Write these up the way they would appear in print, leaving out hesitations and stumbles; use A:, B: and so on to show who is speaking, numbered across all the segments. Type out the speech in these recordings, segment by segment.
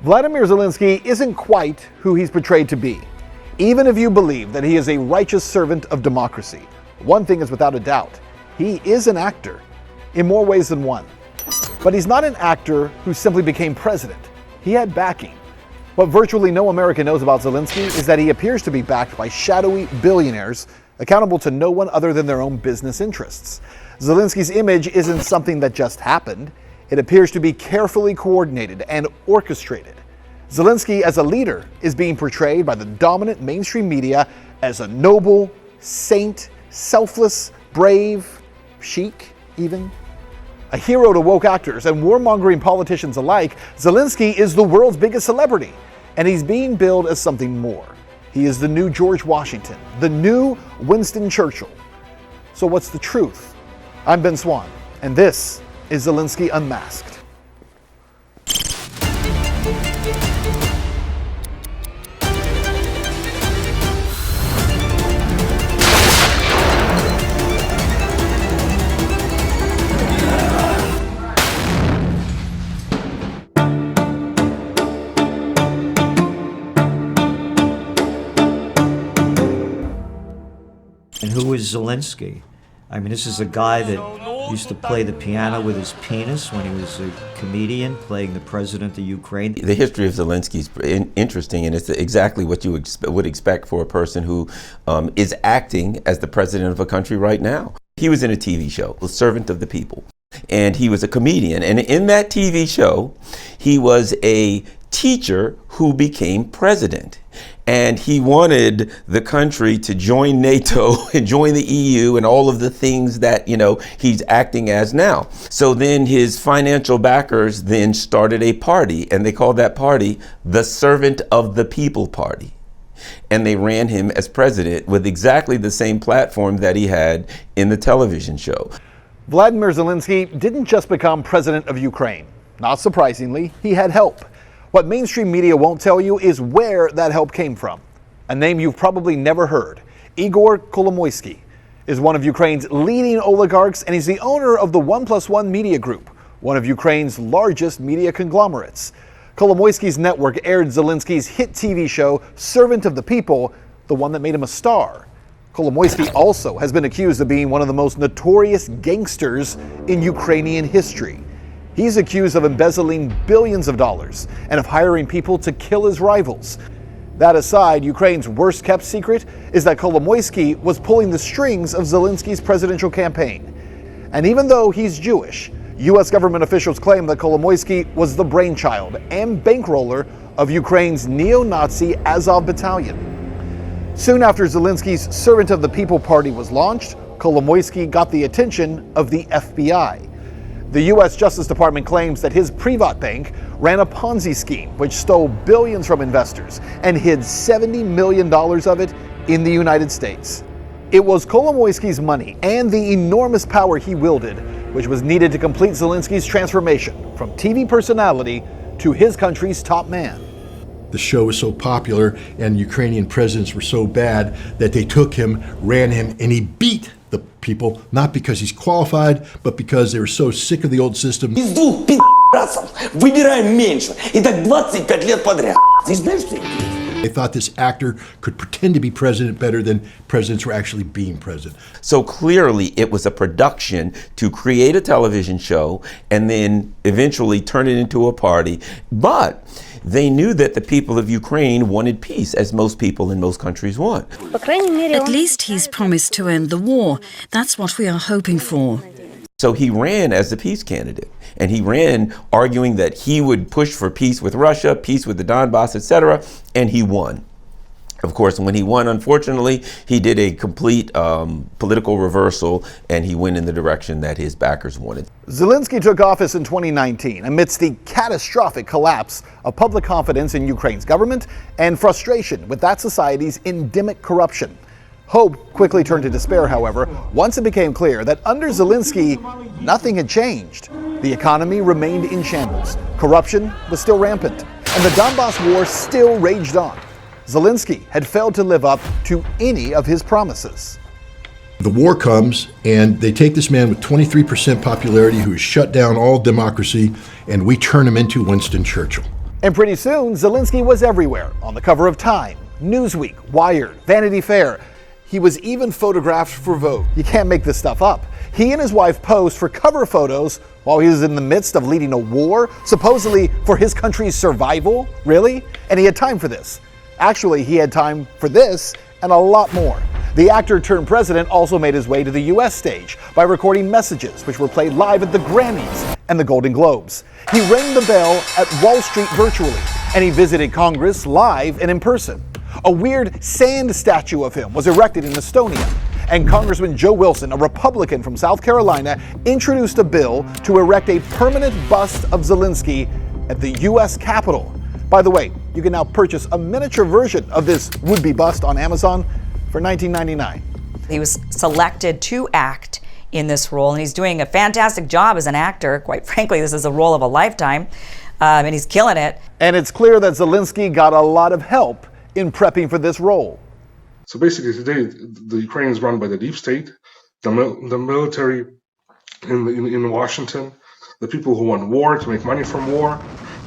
A: Vladimir Zelenskyy isn't quite who he's portrayed to be. Even if you believe that he is a righteous servant of democracy, one thing is without a doubt: he is an actor, in more ways than one. But he's not an actor who simply became president. He had backing. What virtually no American knows about Zelenskyy is that he appears to be backed by shadowy billionaires accountable to no one other than their own business interests. Zelenskyy's image isn't something that just happened. It appears to be carefully coordinated and orchestrated. Zelenskyy as a leader is being portrayed by the dominant mainstream media as a noble, saint, selfless, brave, chic even. A hero to woke actors and warmongering politicians alike, Zelenskyy is the world's biggest celebrity, and he's being billed as something more. He is the new George Washington, the new Winston Churchill. So what's the truth? I'm Ben Swann, and this is Zelenskyy Unmasked.
B: And who is Zelenskyy? I mean, this is a guy that used to play the piano with his penis when he was a comedian playing the president of Ukraine.
C: The history of Zelenskyy is interesting, and it's exactly what you would expect for a person who is acting as the president of a country right now. He was in a TV show, The Servant of the People, and he was a comedian. And in that TV show, he was a teacher who became president. And he wanted the country to join NATO and join the EU and all of the things that, he's acting as now. So then his financial backers then started a party, and they called that party the Servant of the People Party. And they ran him as president with exactly the same platform that he had in the television show.
A: Vladimir Zelenskyy didn't just become president of Ukraine. Not surprisingly, he had help. What mainstream media won't tell you is where that help came from. A name you've probably never heard. Igor Kolomoisky is one of Ukraine's leading oligarchs, and he's the owner of the 1+1 Media Group, one of Ukraine's largest media conglomerates. Kolomoisky's network aired Zelenskyy's hit TV show, Servant of the People, the one that made him a star. Kolomoisky also has been accused of being one of the most notorious gangsters in Ukrainian history. He's accused of embezzling billions of dollars and of hiring people to kill his rivals. That aside, Ukraine's worst kept secret is that Kolomoisky was pulling the strings of Zelenskyy's presidential campaign. And even though he's Jewish, U.S. government officials claim that Kolomoisky was the brainchild and bankroller of Ukraine's neo-Nazi Azov battalion. Soon after Zelenskyy's Servant of the People Party was launched, Kolomoisky got the attention of the FBI. The U.S. Justice Department claims that his Privat bank ran a Ponzi scheme which stole billions from investors and hid $70 million of it in the United States. It was Kolomoisky's money and the enormous power he wielded which was needed to complete Zelenskyy's transformation from TV personality to his country's top man.
D: The show was so popular and Ukrainian presidents were so bad that they took him, ran him, and he beat the people, not because he's qualified, but because they were so sick of the old system.
E: Из двух пи***расов выбираем меньше. И так 25 лет подряд. Ты знаешь, что это?
D: They thought this actor could pretend to be president better than presidents were actually being president.
C: So clearly it was a production to create a television show and then eventually turn it into a party. But they knew that the people of Ukraine wanted peace, as most people in most countries want.
F: At least he's promised to end the war. That's what we are hoping for.
C: So he ran as the peace candidate, and he ran arguing that he would push for peace with Russia, peace with the Donbass, etc., and he won. Of course, when he won, unfortunately, he did a complete political reversal, and he went in the direction that his backers wanted.
A: Zelenskyy took office in 2019 amidst the catastrophic collapse of public confidence in Ukraine's government and frustration with that society's endemic corruption. Hope quickly turned to despair, however, once it became clear that under Zelenskyy, nothing had changed. The economy remained in shambles, corruption was still rampant, and the Donbass war still raged on. Zelenskyy had failed to live up to any of his promises.
D: The war comes, and they take this man with 23% popularity who has shut down all democracy, and we turn him into Winston Churchill.
A: And pretty soon, Zelenskyy was everywhere, on the cover of Time, Newsweek, Wired, Vanity Fair. He was even photographed for Vogue. You can't make this stuff up. He and his wife posed for cover photos while he was in the midst of leading a war, supposedly for his country's survival. Really? And he had time for this. Actually, he had time for this and a lot more. The actor turned president also made his way to the US stage by recording messages which were played live at the Grammys and the Golden Globes. He rang the bell at Wall Street virtually, and he visited Congress live and in person. A weird sand statue of him was erected in Estonia, and Congressman Joe Wilson, a Republican from South Carolina, introduced a bill to erect a permanent bust of Zelenskyy at the US Capitol. By the way, you can now purchase a miniature version of this would-be bust on Amazon for $19.99.
G: He was selected to act in this role, and he's doing a fantastic job as an actor. Quite frankly, this is a role of a lifetime, and he's killing it.
A: And it's clear that Zelenskyy got a lot of help in prepping for this role.
H: So basically today, the Ukraine is run by the deep state, the military in Washington, the people who want war to make money from war,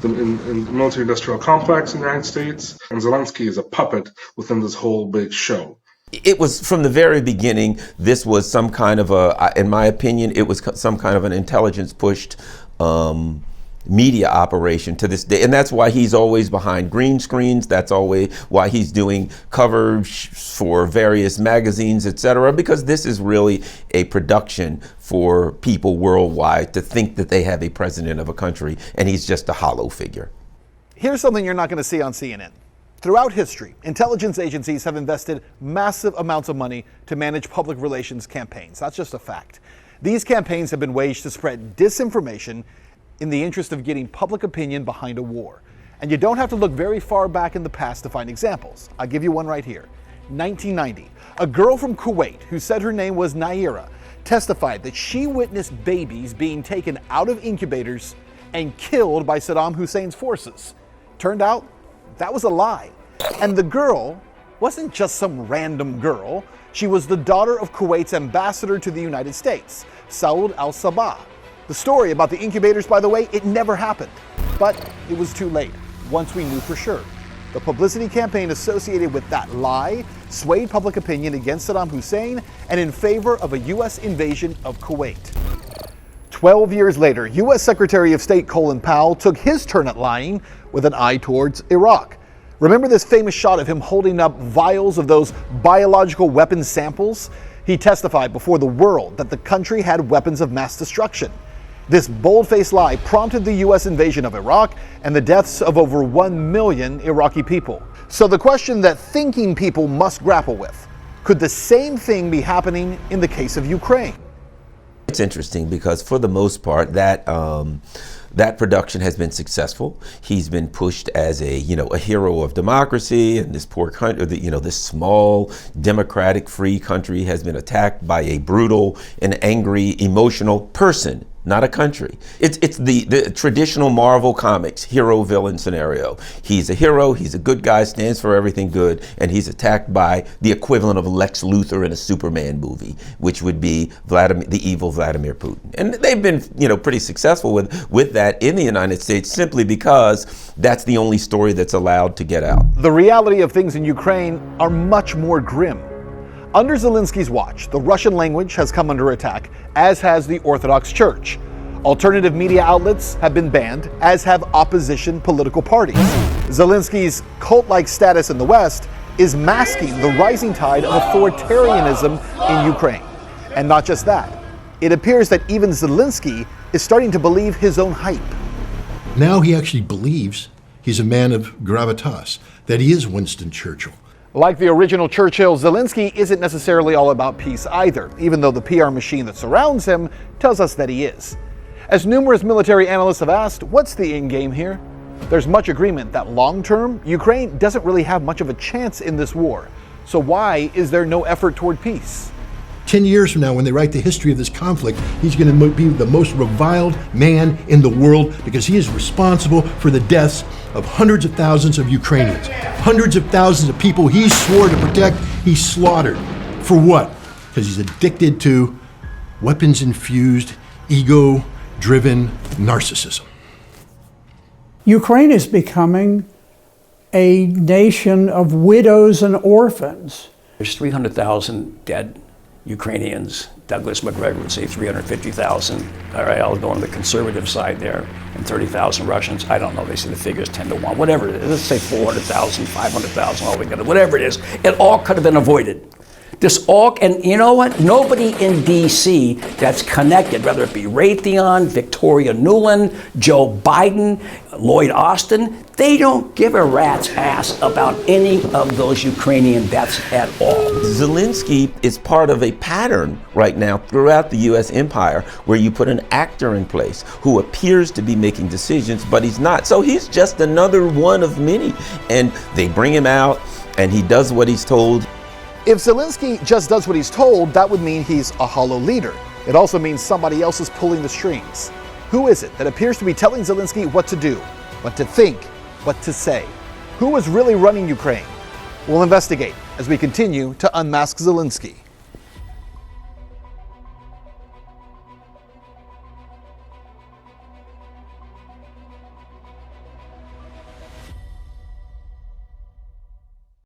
H: in the military-industrial complex in the United States, and Zelenskyy is a puppet within this whole big show.
C: It was from the very beginning, this was some kind of in my opinion, it was some kind of an intelligence-pushed media operation to this day. And that's why he's always behind green screens. That's always why he's doing covers for various magazines, etc. Because this is really a production for people worldwide to think that they have a president of a country and he's just a hollow figure.
A: Here's something you're not going to see on CNN. Throughout history, intelligence agencies have invested massive amounts of money to manage public relations campaigns. That's just a fact. These campaigns have been waged to spread disinformation in the interest of getting public opinion behind a war. And you don't have to look very far back in the past to find examples. I'll give you one right here. 1990, a girl from Kuwait who said her name was Naira testified that she witnessed babies being taken out of incubators and killed by Saddam Hussein's forces. Turned out, that was a lie. And the girl wasn't just some random girl. She was the daughter of Kuwait's ambassador to the United States, Saud al-Sabah. The story about the incubators, by the way, it never happened. But it was too late, once we knew for sure. The publicity campaign associated with that lie swayed public opinion against Saddam Hussein and in favor of a U.S. invasion of Kuwait. 12 years later, U.S. Secretary of State Colin Powell took his turn at lying with an eye towards Iraq. Remember this famous shot of him holding up vials of those biological weapons samples? He testified before the world that the country had weapons of mass destruction. This bold-faced lie prompted the U.S. invasion of Iraq and the deaths of over 1 million Iraqi people. So the question that thinking people must grapple with, could the same thing be happening in the case of Ukraine?
C: It's interesting because for the most part, that production has been successful. He's been pushed as a hero of democracy, and this poor country, this small, democratic, free country has been attacked by a brutal and angry, emotional person, not a country. It's the traditional Marvel Comics hero-villain scenario. He's a hero, he's a good guy, stands for everything good, and he's attacked by the equivalent of Lex Luthor in a Superman movie, which would be the evil Vladimir Putin. And they've been, pretty successful with that in the United States simply because that's the only story that's allowed to get out.
A: The reality of things in Ukraine are much more grim. Under Zelenskyy's watch, the Russian language has come under attack, as has the Orthodox Church. Alternative media outlets have been banned, as have opposition political parties. Zelenskyy's cult-like status in the West is masking the rising tide of authoritarianism in Ukraine. And not just that, it appears that even Zelenskyy is starting to believe his own hype.
D: Now he actually believes he's a man of gravitas, that he is Winston Churchill.
A: Like the original Churchill, Zelenskyy isn't necessarily all about peace either, even though the PR machine that surrounds him tells us that he is. As numerous military analysts have asked, what's the end game here? There's much agreement that long-term, Ukraine doesn't really have much of a chance in this war. So why is there no effort toward peace?
D: 10 years from now, when they write the history of this conflict, he's going to be the most reviled man in the world because he is responsible for the deaths of hundreds of thousands of Ukrainians. Hundreds of thousands of people he swore to protect, he slaughtered. For what? Because he's addicted to weapons-infused, ego-driven narcissism.
I: Ukraine is becoming a nation of widows and orphans.
J: There's 300,000 dead Ukrainians. Douglas McGregor would say 350,000. All right, I'll go on the conservative side there, and 30,000 Russians. I don't know, they say the figure's 10 to 1, whatever it is. Let's say 400,000, 500,000 altogether, whatever it is. It all could have been avoided. This all, and you know what? Nobody in D.C. that's connected, whether it be Raytheon, Victoria Nuland, Joe Biden, Lloyd Austin, they don't give a rat's ass about any of those Ukrainian deaths at all.
C: Zelenskyy is part of a pattern right now throughout the U.S. empire where you put an actor in place who appears to be making decisions, but he's not. So he's just another one of many. And they bring him out and he does what he's told.
A: If Zelenskyy just does what he's told, that would mean he's a hollow leader. It also means somebody else is pulling the strings. Who is it that appears to be telling Zelenskyy what to do, what to think, what to say? Who is really running Ukraine? We'll investigate as we continue to unmask Zelenskyy.